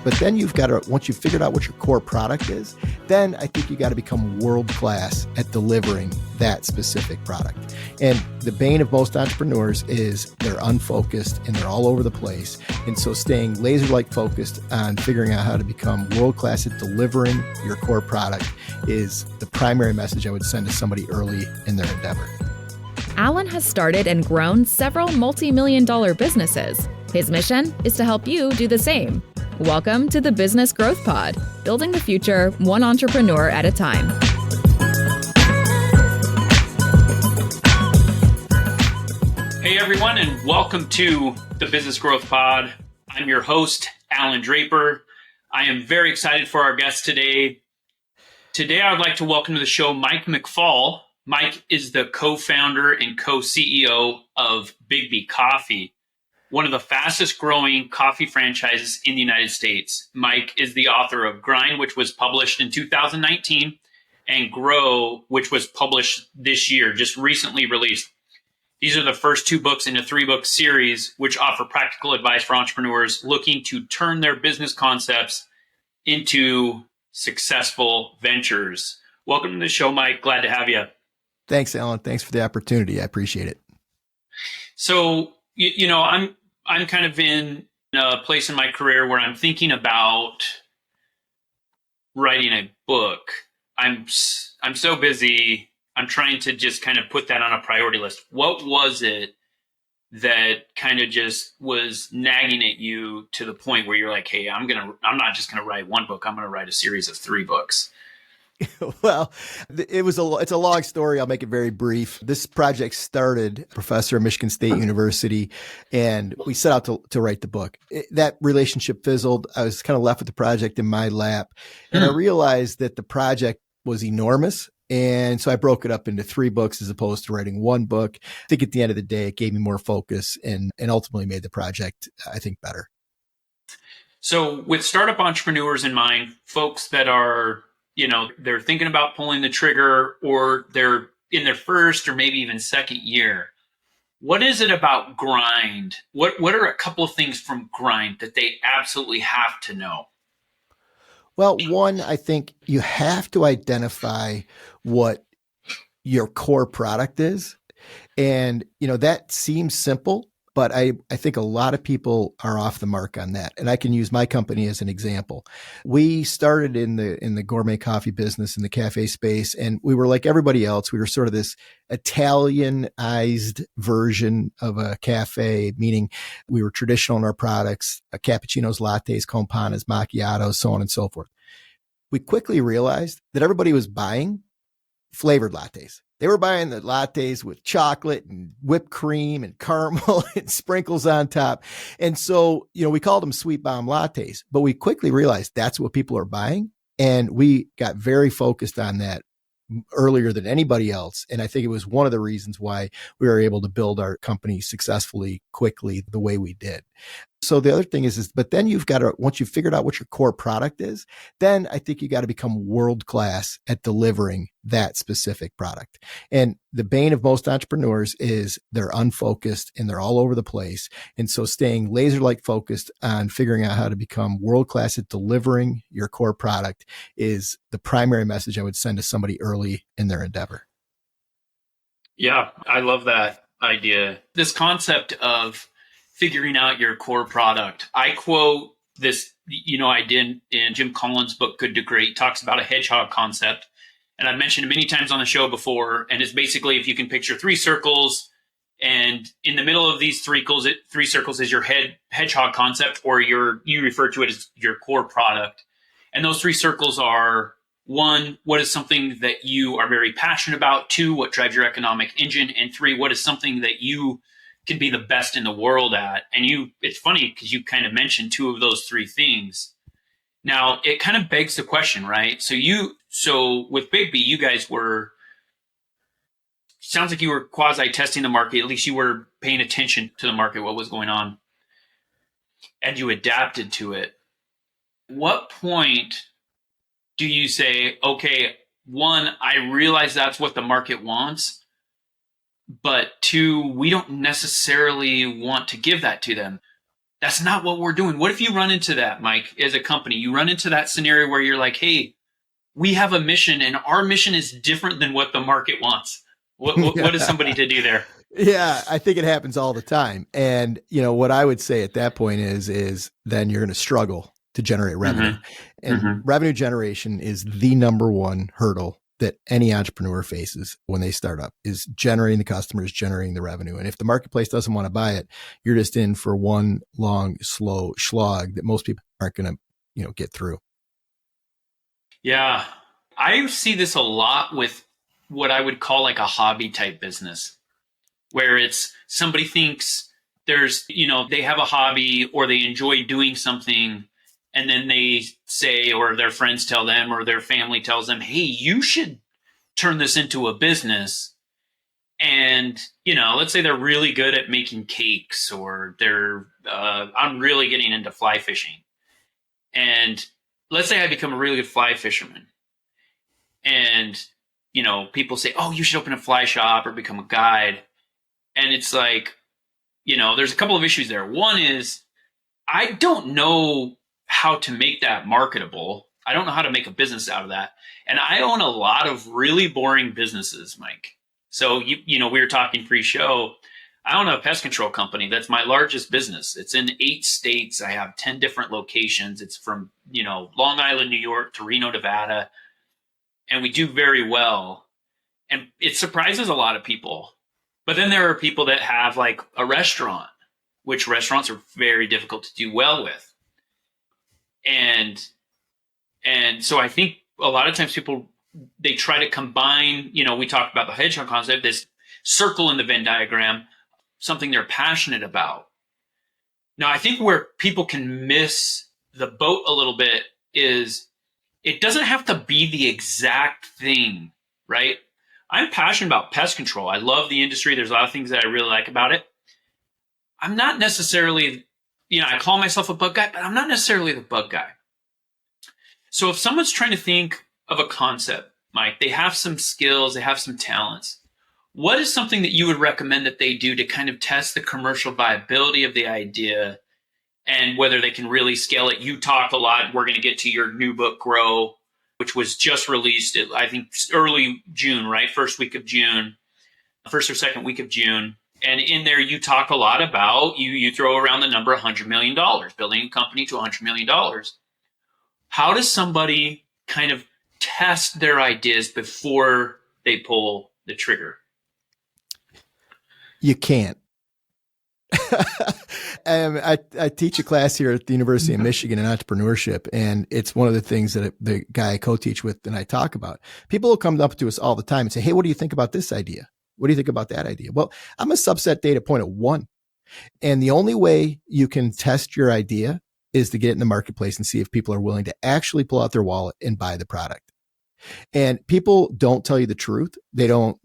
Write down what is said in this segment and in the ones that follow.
But then you've got to, once you've figured out what your core product is, then I think you got to become world-class at delivering that specific product. And the bane of most entrepreneurs is they're unfocused and they're all over the place. And so staying laser-like focused on figuring out how to become world-class at delivering your core product is the primary message I would send to somebody early in their endeavor. Allan has started and grown several multi-million-dollar businesses. His mission is to help you do the same. Welcome to the Business Growth Pod, building the future one entrepreneur at a time. Hey everyone, and welcome to the Business Growth Pod. I'm your host, Alan Draper. I am very excited for our guest today. Today I would like to welcome to the show Mike McFall. Mike is the co-founder and co-CEO of BIGGBY Coffee, one of the fastest growing coffee franchises in the United States. Mike is the author of Grind, which was published in 2019, and Grow, which was published this year, just recently released. These are the first two books in a 3-book series, which offer practical advice for entrepreneurs looking to turn their business concepts into successful ventures. Welcome to the show, Mike. Glad to have you. Thanks, Alan. Thanks for the opportunity. I appreciate it. So, I'm kind of in a place in my career where I'm thinking about writing a book. I'm so busy. I'm trying to just kind of put that on a priority list. What was it that kind of just was nagging at you to the point where you're like, hey, I'm not just going to write one book. I'm going to write a series of 3 books. Well, it's a long story. I'll make it very brief. This project started professor at Michigan State University, and we set out to write the book. That relationship fizzled. I was kind of left with the project in my lap, and I realized that the project was enormous. And so I broke it up into 3 books as opposed to writing 1 book. I think at the end of the day, it gave me more focus and ultimately made the project, I think, better. So with startup entrepreneurs in mind, folks that are they're thinking about pulling the trigger, or they're in their first or maybe even second year. What is it about Grind? What are a couple of things from Grind that they absolutely have to know? Well, one, I think you have to identify what your core product is. And, that seems simple, but I think a lot of people are off the mark on that. And I can use my company as an example. We started in the gourmet coffee business, in the cafe space, and we were like everybody else. We were sort of this Italianized version of a cafe, meaning we were traditional in our products, cappuccinos, lattes, campanas, macchiatos, so on and so forth. We quickly realized that everybody was buying flavored lattes. They were buying the lattes with chocolate and whipped cream and caramel and sprinkles on top. And so, we called them sweet bomb lattes, but we quickly realized that's what people are buying. And we got very focused on that earlier than anybody else. And I think it was one of the reasons why we were able to build our company successfully, quickly, the way we did. So the other thing is, but then you've got to, once you've figured out what your core product is, then I think you got to become world-class at delivering that specific product. And the bane of most entrepreneurs is they're unfocused and they're all over the place. And so staying laser-like focused on figuring out how to become world-class at delivering your core product is the primary message I would send to somebody early in their endeavor. Yeah, I love that idea. This concept of figuring out your core product. I quote this, I did in Jim Collins' book, Good to Great, talks about a hedgehog concept. And I've mentioned it many times on the show before. And it's basically, if you can picture 3 circles, and in the middle of these 3 circles is your hedgehog concept, or you refer to it as your core product. And those 3 circles are: 1, what is something that you are very passionate about? 2, what drives your economic engine? And 3, what is something that you can be the best in the world at? And it's funny because you kind of mentioned 2 of those 3 things. Now it kind of begs the question, right? So with BIGGBY, you guys sounds like you were quasi testing the market. At least you were paying attention to the market, what was going on, and you adapted to it. What point do you say, okay, 1, I realize that's what the market wants, but 2, we don't necessarily want to give that to them? That's not what we're doing. What if you run into that, Mike, as a company? You run into that scenario where you're like, hey, we have a mission and our mission is different than what the market wants. What is somebody to do there? Yeah, I think it happens all the time. And, what I would say at that point is then you're going to struggle to generate revenue. And revenue generation is the number one hurdle that any entrepreneur faces when they start up, is generating the customers, generating the revenue. And if the marketplace doesn't want to buy it, you're just in for one long, slow slog that most people aren't going to, get through. Yeah. I see this a lot with what I would call like a hobby type business, where it's somebody thinks there's, they have a hobby or they enjoy doing something. And then they say, or their friends tell them, or their family tells them, hey, you should turn this into a business. And, let's say they're really good at making cakes, or I'm really getting into fly fishing. And let's say I become a really good fly fisherman. And, people say, oh, you should open a fly shop or become a guide. And it's like, there's a couple of issues there. One is I don't know how to make that marketable. I don't know how to make a business out of that. And I own a lot of really boring businesses, Mike. So, we were talking pre-show. I own a pest control company. That's my largest business. It's in 8 states. I have 10 different locations. It's from, Long Island, New York to Reno, Nevada. And we do very well. And it surprises a lot of people. But then there are people that have like a restaurant, which restaurants are very difficult to do well with. And so I think a lot of times people, they try to combine, we talked about the hedgehog concept, this circle in the Venn diagram, something they're passionate about. Now, I think where people can miss the boat a little bit is it doesn't have to be the exact thing, right? I'm passionate about pest control. I love the industry. There's a lot of things that I really like about it. I'm not necessarily, I call myself a bug guy, but I'm not necessarily the bug guy. So if someone's trying to think of a concept, Mike, they have some skills, they have some talents. What is something that you would recommend that they do to kind of test the commercial viability of the idea and whether they can really scale it? You talk a lot. We're going to get to your new book, Grow, which was just released, I think, early June, right? First or second week of June. And in there, you talk a lot about, you throw around the number $100 million, building a company to $100 million. How does somebody kind of test their ideas before they pull the trigger? You can't. I teach a class here at the University of Michigan in entrepreneurship, and it's one of the things that the guy I co-teach with and I talk about. People will come up to us all the time and say, hey, what do you think about this idea? What do you think about that idea? Well, I'm a subset data point of 1. And the only way you can test your idea is to get it in the marketplace and see if people are willing to actually pull out their wallet and buy the product. And people don't tell you the truth. They'll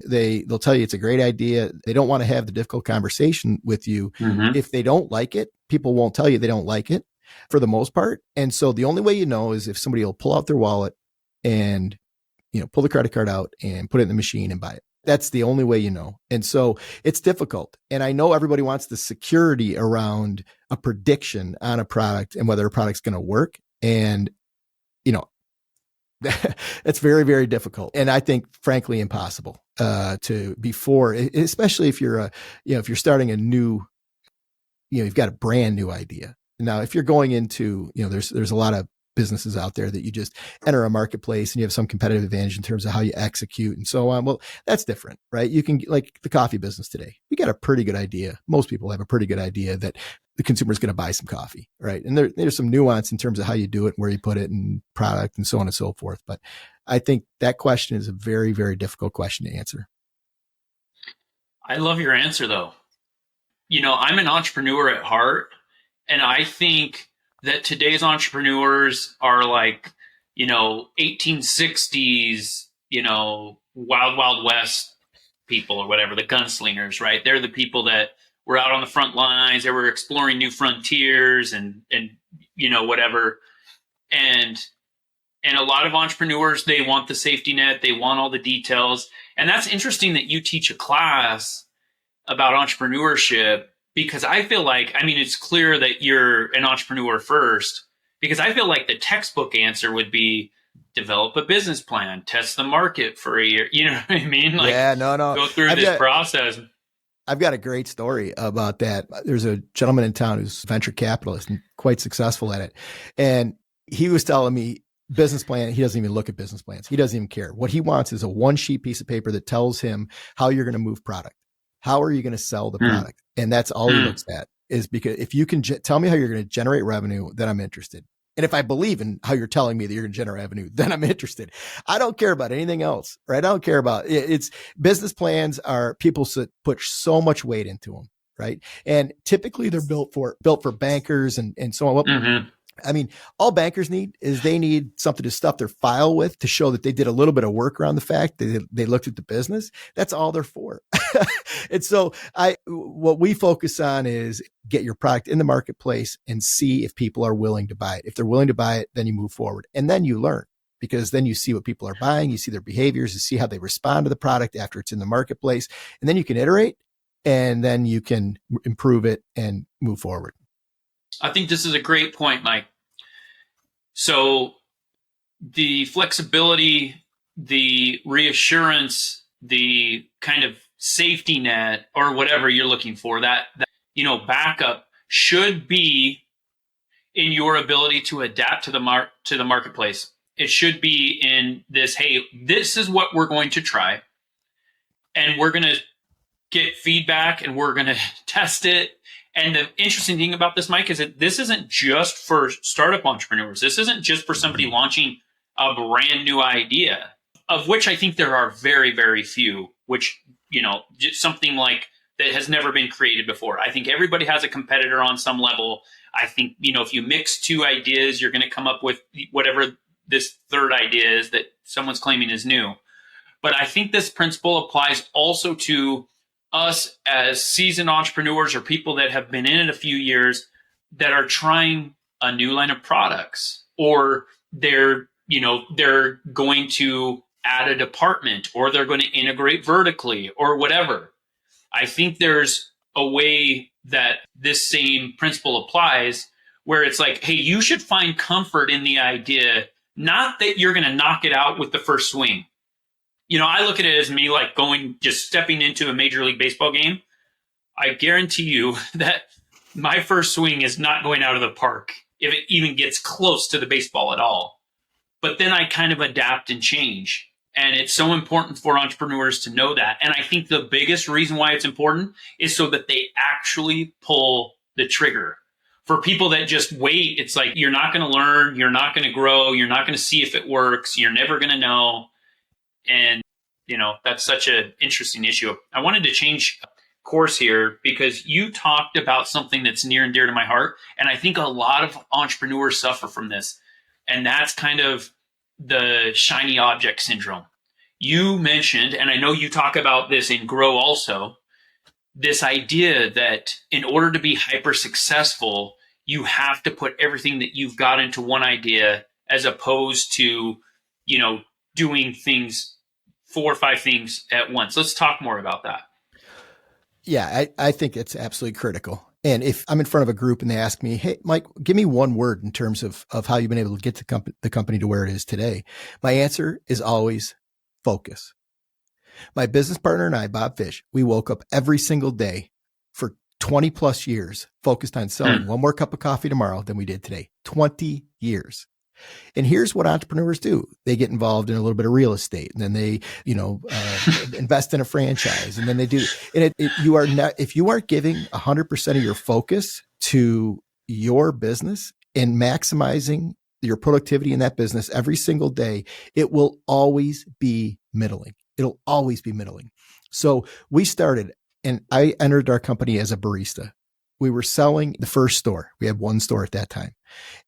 tell you it's a great idea. They don't want to have the difficult conversation with you. If they don't like it, people won't tell you they don't like it for the most part. And so the only way you know is if somebody will pull out their wallet and, pull the credit card out and put it in the machine and buy it. That's the only way you know. And so it's difficult. And I know everybody wants the security around a prediction on a product and whether a product's going to work. And, it's very, very difficult. And I think, frankly, impossible especially if you're if you're starting a new, you've got a brand new idea. Now, if you're going into, there's a lot of businesses out there that you just enter a marketplace and you have some competitive advantage in terms of how you execute and so on. Well, that's different, right? You can, like the coffee business today, we got a pretty good idea. Most people have a pretty good idea that the consumer is going to buy some coffee, right? And there's some nuance in terms of how you do it, where you put it, and product, and so on and so forth. But I think that question is a very, very difficult question to answer. I love your answer, though. I'm an entrepreneur at heart, and I think that today's entrepreneurs are like, 1860s, Wild Wild West people or whatever, the gunslingers, right? They're the people that were out on the front lines. They were exploring new frontiers and whatever. And a lot of entrepreneurs, they want the safety net. They want all the details. And that's interesting that you teach a class about entrepreneurship because I feel like, I mean, it's clear that you're an entrepreneur first, because I feel like the textbook answer would be develop a business plan, test the market for a year. You know what I mean? Like, yeah, no. go through this process. I've got a great story about that. There's a gentleman in town who's a venture capitalist and quite successful at it. And he was telling me business plan. He doesn't even look at business plans. He doesn't even care. What he wants is a 1-sheet piece of paper that tells him how you're going to move product. How are you going to sell the product? And that's all he looks at, is because if you can tell me how you're going to generate revenue, then I'm interested. And if I believe in how you're telling me that you're going to generate revenue, then I'm interested. I don't care about anything else, right? I don't care about it. It's business plans are people put so much weight into them, right? And typically they're built for bankers and so on. I mean, all bankers need is they need something to stuff their file with to show that they did a little bit of work around the fact that they looked at the business. That's all they're for. And so what we focus on is get your product in the marketplace and see if people are willing to buy it. If they're willing to buy it, then you move forward and then you learn, because then you see what people are buying, you see their behaviors, you see how they respond to the product after it's in the marketplace, and then you can iterate and then you can improve it and move forward. I think this is a great point, Mike. So the flexibility, the reassurance, the kind of safety net or whatever you're looking for, that backup should be in your ability to adapt to the marketplace. It should be in this, hey, this is what we're going to try, and we're going to get feedback and we're going to test it. And the interesting thing about this, Mike, is that this isn't just for startup entrepreneurs. This isn't just for somebody launching a brand new idea, of which I think there are very, very few, which, just something like that has never been created before. I think everybody has a competitor on some level. I think, if you mix two ideas, you're going to come up with whatever this third idea is that someone's claiming is new. But I think this principle applies also to us as seasoned entrepreneurs or people that have been in it a few years that are trying a new line of products, or they're going to add a department, or they're going to integrate vertically or whatever. I think there's a way that this same principle applies where it's like, hey, you should find comfort in the idea, not that you're going to knock it out with the first swing. I look at it as me like just stepping into a Major League Baseball game. I guarantee you that my first swing is not going out of the park if it even gets close to the baseball at all. But then I kind of adapt and change. And it's so important for entrepreneurs to know that. And I think the biggest reason why it's important is so that they actually pull the trigger. For people that just wait, it's like, you're not going to learn, you're not going to grow, you're not going to see if it works, you're never going to know. And, that's such an interesting issue. I wanted to change course here because you talked about something that's near and dear to my heart. And I think a lot of entrepreneurs suffer from this. And that's kind of the shiny object syndrome. You mentioned, and I know you talk about this in Grow also, this idea that in order to be hyper successful, you have to put everything that you've got into one idea, as opposed to, doing things, 4 or 5 things at once. Let's talk more about that. Yeah, I think it's absolutely critical. And if I'm in front of a group and they ask me, hey, Mike, give me one word in terms of how you've been able to get the company to where it is today, my answer is always focus. My business partner and I, Bob Fish, we woke up every single day for 20 plus years focused on selling one more cup of coffee tomorrow than we did today. 20 years. And here's what entrepreneurs do. They get involved in a little bit of real estate, and then they, invest in a franchise, and then they do. And you are not, if you aren't giving 100% of your focus to your business and maximizing your productivity in that business every single day, it will always be middling. It'll always be middling. So we started, and I entered our company as a barista. We were selling the first store. We had one store at that time.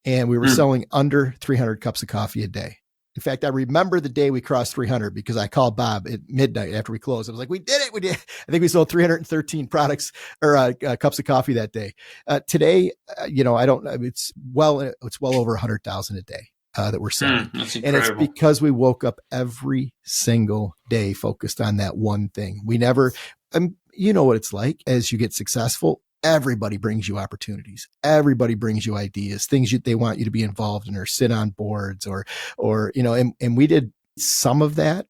And we were selling under 300 cups of coffee a day. In fact, I remember the day we crossed 300 because I called Bob at midnight after we closed. I was like, we did it. We did. I think we sold 313 products or cups of coffee that day. Today, I don't know. It's well over 100,000 a day that we're selling. That's incredible. And it's because we woke up every single day focused on that one thing. We never, you know what it's like as you get successful. everybody brings you opportunities. Everybody brings you ideas, things they want you to be involved in or sit on boards or, and we did some of that.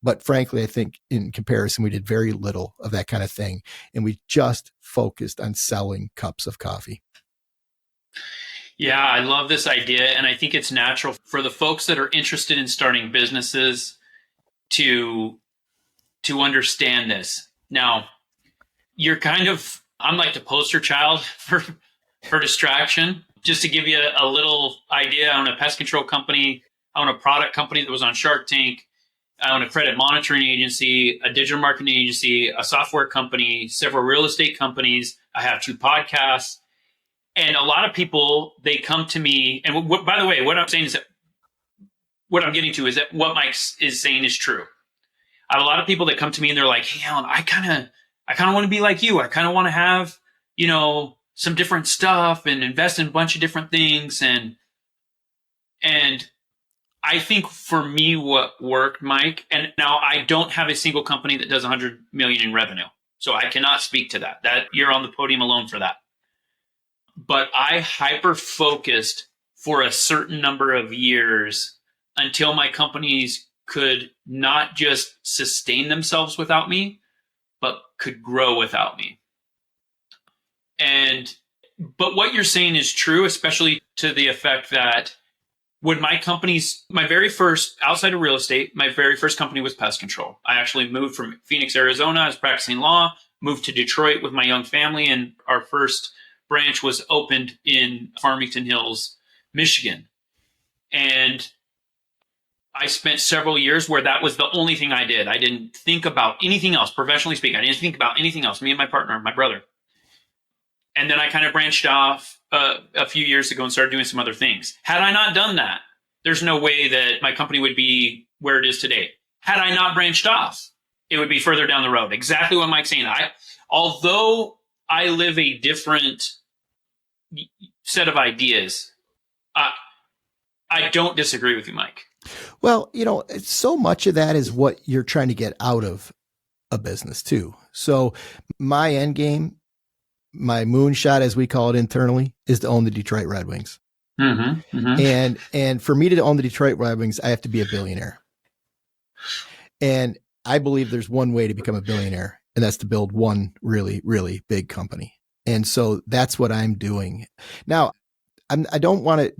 But frankly, I think in comparison, we did very little of that kind of thing. And we just focused on selling cups of coffee. Yeah, I love this idea. And I think it's natural for the folks that are interested in starting businesses to understand this. Now, you're I'm like the poster child for distraction. Just to give you a little idea, I own a pest control company. I own a product company that was on Shark Tank. I own a credit monitoring agency, a digital marketing agency, a software company, several real estate companies. I have 2 podcasts. And a lot of people, they come to me. And by the way, what I'm saying is that what I'm getting to is that what Mike is saying is true. I have a lot of people that come to me and they're like, hey, Allan, I kind of want to be like you. I kind of want to have, some different stuff and invest in a bunch of different things. And I think for me, what worked, Mike, and now I don't have a single company that does 100 million in revenue. So I cannot speak to that. That you're on the podium alone for that. But I hyper focused for a certain number of years until my companies could not just sustain themselves without me, but could grow without me. But what you're saying is true, especially to the effect that when my very first, outside of real estate, my very first company was pest control. I actually moved from Phoenix, Arizona. I was practicing law, moved to Detroit with my young family, and our first branch was opened in Farmington Hills, Michigan. And I spent several years where that was the only thing I did. I didn't think about anything else, professionally speaking. I didn't think about anything else, me and my partner, my brother. And then I kind of branched off a few years ago and started doing some other things. Had I not done that, there's no way that my company would be where it is today. Had I not branched off, it would be further down the road. Exactly what Mike's saying. Although I live a different set of ideas, I don't disagree with you, Mike. Well, so much of that is what you're trying to get out of a business too. So my end game, my moonshot, as we call it internally, is to own the Detroit Red Wings. Mm-hmm, mm-hmm. And for me to own the Detroit Red Wings, I have to be a billionaire. And I believe there's one way to become a billionaire, and that's to build one really, really big company. And so that's what I'm doing. Now, I don't want to,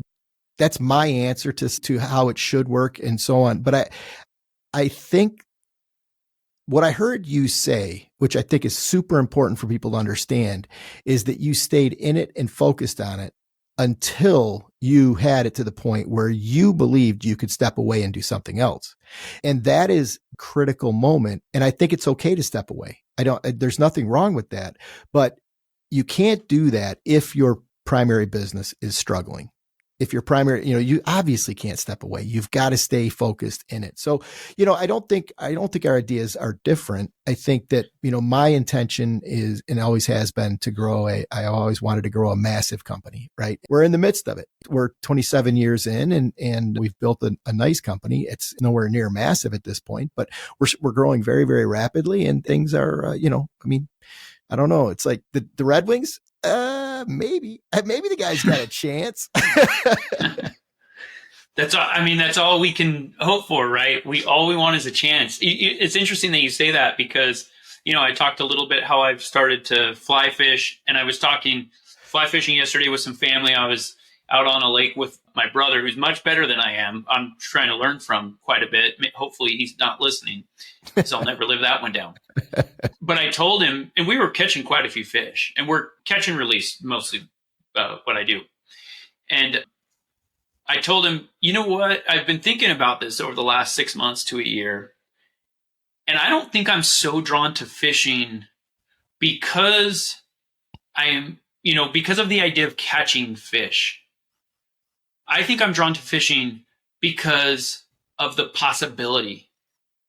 that's my answer to how it should work and so on. But I think what I heard you say, which I think is super important for people to understand, is that you stayed in it and focused on it until you had it to the point where you believed you could step away and do something else. And that is a critical moment. And I think it's okay to step away. There's nothing wrong with that, but you can't do that if your primary business is struggling. If your primary, you obviously can't step away. You've got to stay focused in it. So, I don't think our ideas are different. I think that, my intention is, and always has been, to grow I always wanted to grow a massive company, right? We're in the midst of it. We're 27 years in and we've built a nice company. It's nowhere near massive at this point, but we're growing very, very rapidly, and things are, I don't know. It's like the Red Wings. Maybe the guy's got a chance. That's all we can hope for, right? All we want is a chance. It's interesting that you say that because, I talked a little bit how I've started to fly fish, and I was fly fishing yesterday with some family. I was out on a lake with my brother, who's much better than I am. I'm trying to learn from quite a bit. Hopefully he's not listening, so I'll never live that one down. But I told him, and we were catching quite a few fish, and we're catch and release mostly what I do. And I told him, you know what? I've been thinking about this over the last 6 months to a year. And I don't think I'm so drawn to fishing because because of the idea of catching fish. I think I'm drawn to fishing because of the possibility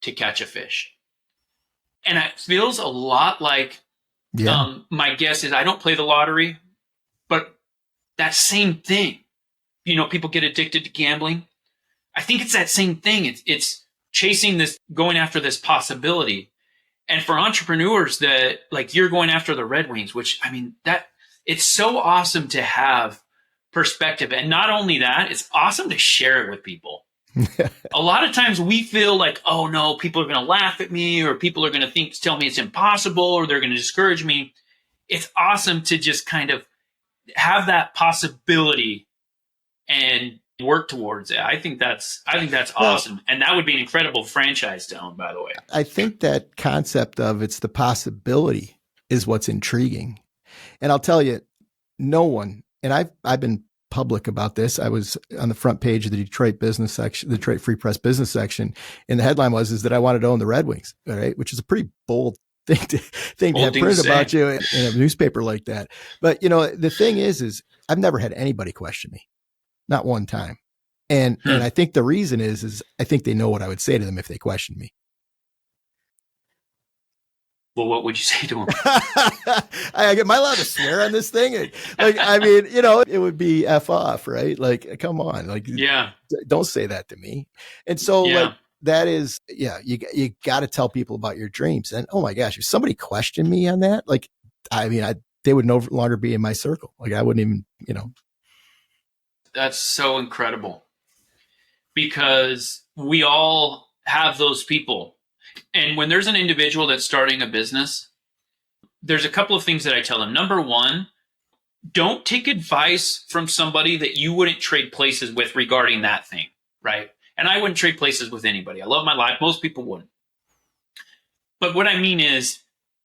to catch a fish. And it feels a lot like, my guess is I don't play the lottery, but that same thing. People get addicted to gambling. I think it's that same thing. It's chasing this, going after this possibility. And for entrepreneurs that like you're going after the Red Wings, which I mean, that it's so awesome to have perspective. And not only that, it's awesome to share it with people. A lot of times we feel like, oh no, people are going to laugh at me, or people are going to tell me it's impossible, or they're going to discourage me. It's awesome to just kind of have that possibility and work towards it. I think that's awesome. And that would be an incredible franchise to own, by the way. I think that concept of it's the possibility is what's intriguing. And I'll tell you, no one, and I've been public about this. I was on the front page of the Detroit business section, the Detroit Free Press business section. And the headline is that I wanted to own the Red Wings, right? Which is a pretty bold thing to have printed about you in a newspaper like that. But the thing is I've never had anybody question me, not one time. And I think the reason is I think they know what I would say to them if they questioned me. Well, what would you say to them? Am I allowed to swear on this thing? Like, I mean, it would be F off, right? Like, come on, like, yeah, don't say that to me. And so like, that is, you got to tell people about your dreams. And oh my gosh, if somebody questioned me on that, like, I mean, they would no longer be in my circle. Like I wouldn't even, That's so incredible, because we all have those people. And when there's an individual that's starting a business, there's a couple of things that I tell them. Number one, don't take advice from somebody that you wouldn't trade places with regarding that thing, right? And I wouldn't trade places with anybody. I love my life. Most people wouldn't. But what I mean is,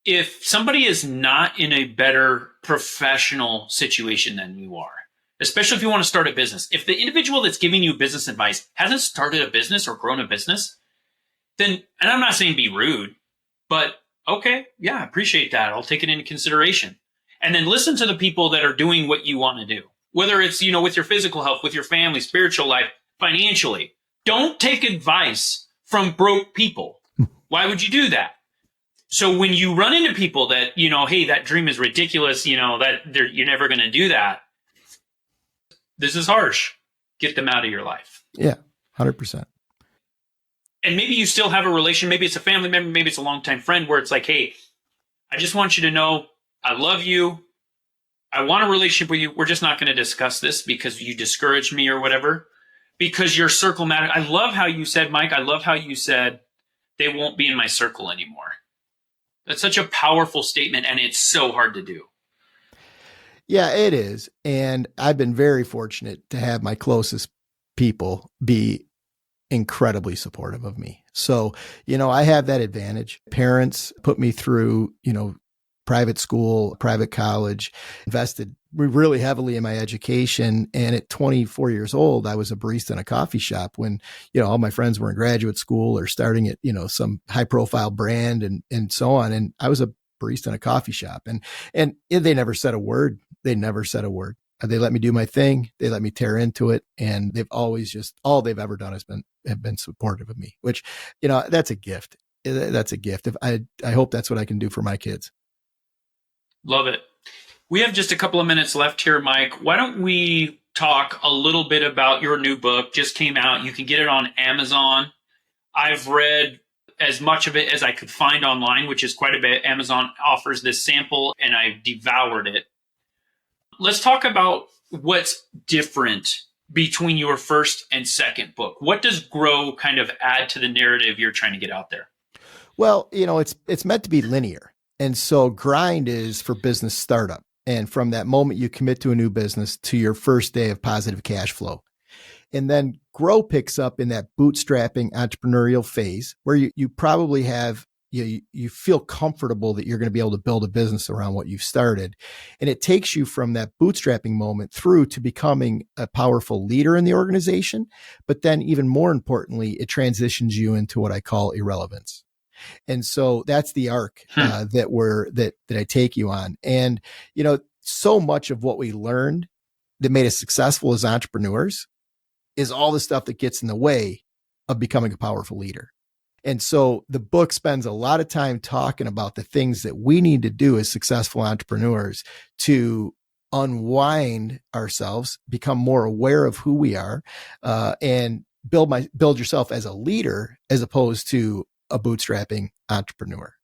if somebody is not in a better professional situation than you are, especially if you want to start a business, if the individual that's giving you business advice hasn't started a business or grown a business, then, and I'm not saying be rude, but okay, yeah, I appreciate that. I'll take it into consideration. And then listen to the people that are doing what you want to do, whether it's, with your physical health, with your family, spiritual life, financially. Don't take advice from broke people. Why would you do that? So when you run into people that, hey, that dream is ridiculous, that you're never going to do that. This is harsh. Get them out of your life. Yeah, 100%. And maybe you still have a relation. Maybe it's a family member. Maybe it's a longtime friend where it's like, hey, I just want you to know I love you. I want a relationship with you. We're just not going to discuss this because you discouraged me or whatever, because your circle matters. I love how you said, Mike, I love how you said they won't be in my circle anymore. That's such a powerful statement, and it's so hard to do. Yeah, it is. And I've been very fortunate to have my closest people be incredibly supportive of me. So, I have that advantage. Parents put me through, private school, private college, invested really heavily in my education. And at 24 years old, I was a barista in a coffee shop when, all my friends were in graduate school or starting at, some high profile brand and so on. And I was a barista in a coffee shop, and they never said a word. They never said a word. They let me do my thing. They let me tear into it. And they've always all they've ever done have been supportive of me, which, that's a gift. That's a gift. I hope that's what I can do for my kids. Love it. We have just a couple of minutes left here, Mike. Why don't we talk a little bit about your new book? Just came out. You can get it on Amazon. I've read as much of it as I could find online, which is quite a bit. Amazon offers this sample, and I devoured it. Let's talk about what's different between your first and second book. What does Grow kind of add to the narrative you're trying to get out there? Well, it's meant to be linear. And so Grind is for business startup. And from that moment you commit to a new business to your first day of positive cash flow. And then Grow picks up in that bootstrapping entrepreneurial phase where you probably have, you feel comfortable that you're going to be able to build a business around what you've started. And it takes you from that bootstrapping moment through to becoming a powerful leader in the organization. But then even more importantly, it transitions you into what I call irrelevance. And so that's the arc that I take you on. And, so much of what we learned that made us successful as entrepreneurs is all the stuff that gets in the way of becoming a powerful leader. And so the book spends a lot of time talking about the things that we need to do as successful entrepreneurs to unwind ourselves, become more aware of who we are, and build yourself as a leader as opposed to a bootstrapping entrepreneur.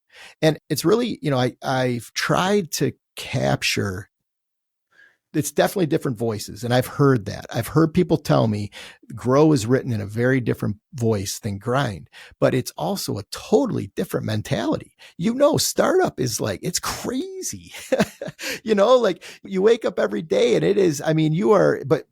And it's really, I've tried to capture, it's definitely different voices. And I've heard that. I've heard people tell me grow is written in a very different voice than grind, but it's also a totally different mentality. Startup is like, it's crazy. Like you wake up every day and it is, but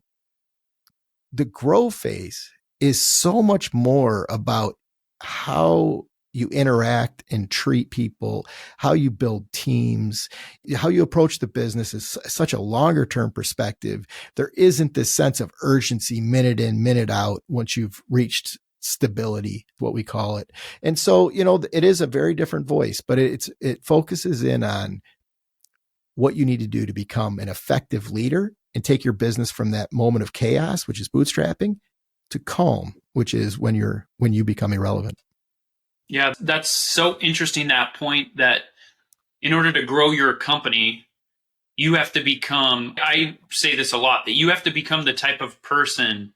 the grow phase is so much more about how you interact and treat people, how you build teams, how you approach the business is such a longer term perspective. There isn't this sense of urgency minute in, minute out once you've reached stability, what we call it. And so, it is a very different voice, but it focuses in on what you need to do to become an effective leader and take your business from that moment of chaos, which is bootstrapping, to calm, which is when you become irrelevant. Yeah, that's so interesting, that point that in order to grow your company, you have to become, I say this a lot, that you have to become the type of person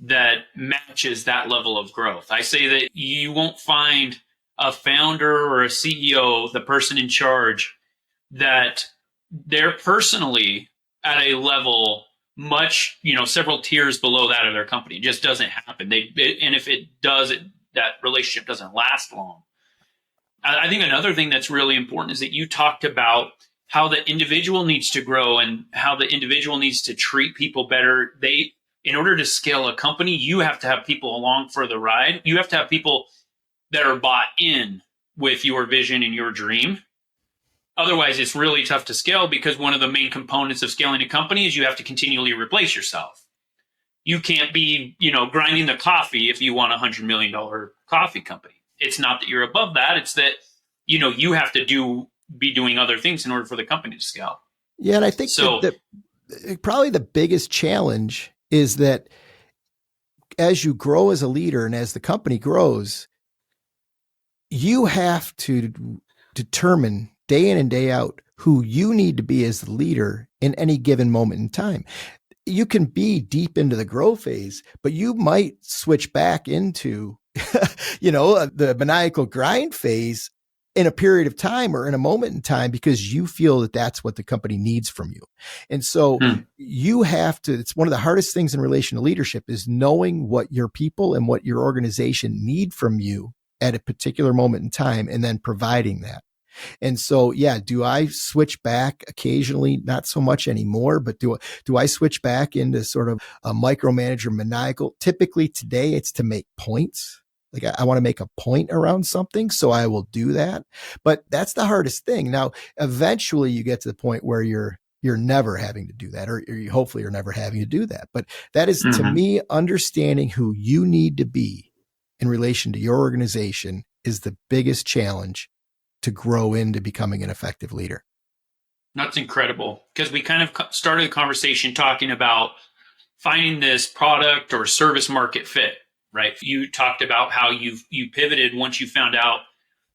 that matches that level of growth. I say that you won't find a founder or a CEO, the person in charge, that they're personally at a level much, several tiers below that of their company. It just doesn't happen. And if it does, that relationship doesn't last long. I think another thing that's really important is that you talked about how the individual needs to grow and how the individual needs to treat people better. In order to scale a company, you have to have people along for the ride. You have to have people that are bought in with your vision and your dream. Otherwise, it's really tough to scale, because one of the main components of scaling a company is you have to continually replace yourself. You can't be, grinding the coffee if you want $100 million coffee company. It's not that you're above that. It's that, you have to be doing other things in order for the company to scale. Yeah. And I think probably the biggest challenge is that as you grow as a leader and as the company grows, you have to determine day in and day out who you need to be as the leader in any given moment in time. You can be deep into the grow phase, but you might switch back into, the maniacal grind phase in a period of time or in a moment in time, because you feel that that's what the company needs from you. And so you have to, it's one of the hardest things in relation to leadership is knowing what your people and what your organization need from you at a particular moment in time, and then providing that. And so, do I switch back occasionally? Not so much anymore, but do I switch back into sort of a micromanager maniacal? Typically today it's to make points. Like I want to make a point around something, so I will do that. But that's the hardest thing. Now, eventually you get to the point where you're never having to do that, or hopefully you're never having to do that. But that is, to me, understanding who you need to be in relation to your organization is the biggest challenge to grow into becoming an effective leader. That's incredible, because we kind of started the conversation talking about finding this product or service market fit, right? You talked about how you pivoted once you found out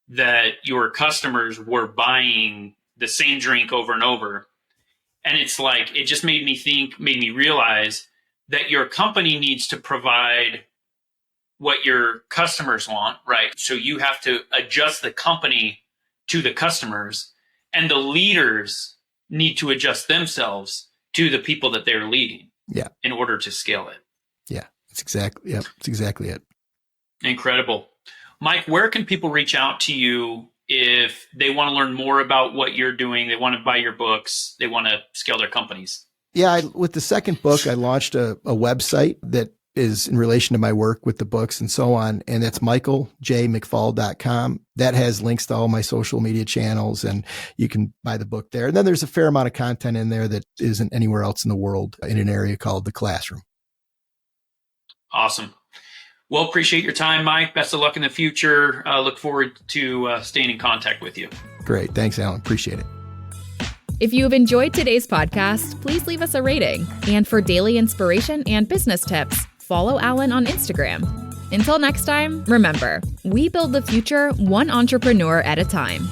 that your customers were buying the same drink over and over. And it's like, it just made me realize that your company needs to provide what your customers want, right? So you have to adjust the company to the customers, and the leaders need to adjust themselves to the people that they're leading in order to scale it. Yeah, it's exactly it. Incredible. Mike, where can people reach out to you if they want to learn more about what you're doing, they want to buy your books, they want to scale their companies? Yeah, with the second book, I launched a website that is in relation to my work with the books and so on. And that's michaeljmcfall.com. That has links to all my social media channels, and you can buy the book there. And then there's a fair amount of content in there that isn't anywhere else in the world, in an area called the classroom. Awesome. Well, appreciate your time, Mike. Best of luck in the future. Look forward to staying in contact with you. Great. Thanks, Allan. Appreciate it. If you have enjoyed today's podcast, please leave us a rating. And for daily inspiration and business tips, follow Allan on Instagram. Until next time, remember, we build the future one entrepreneur at a time.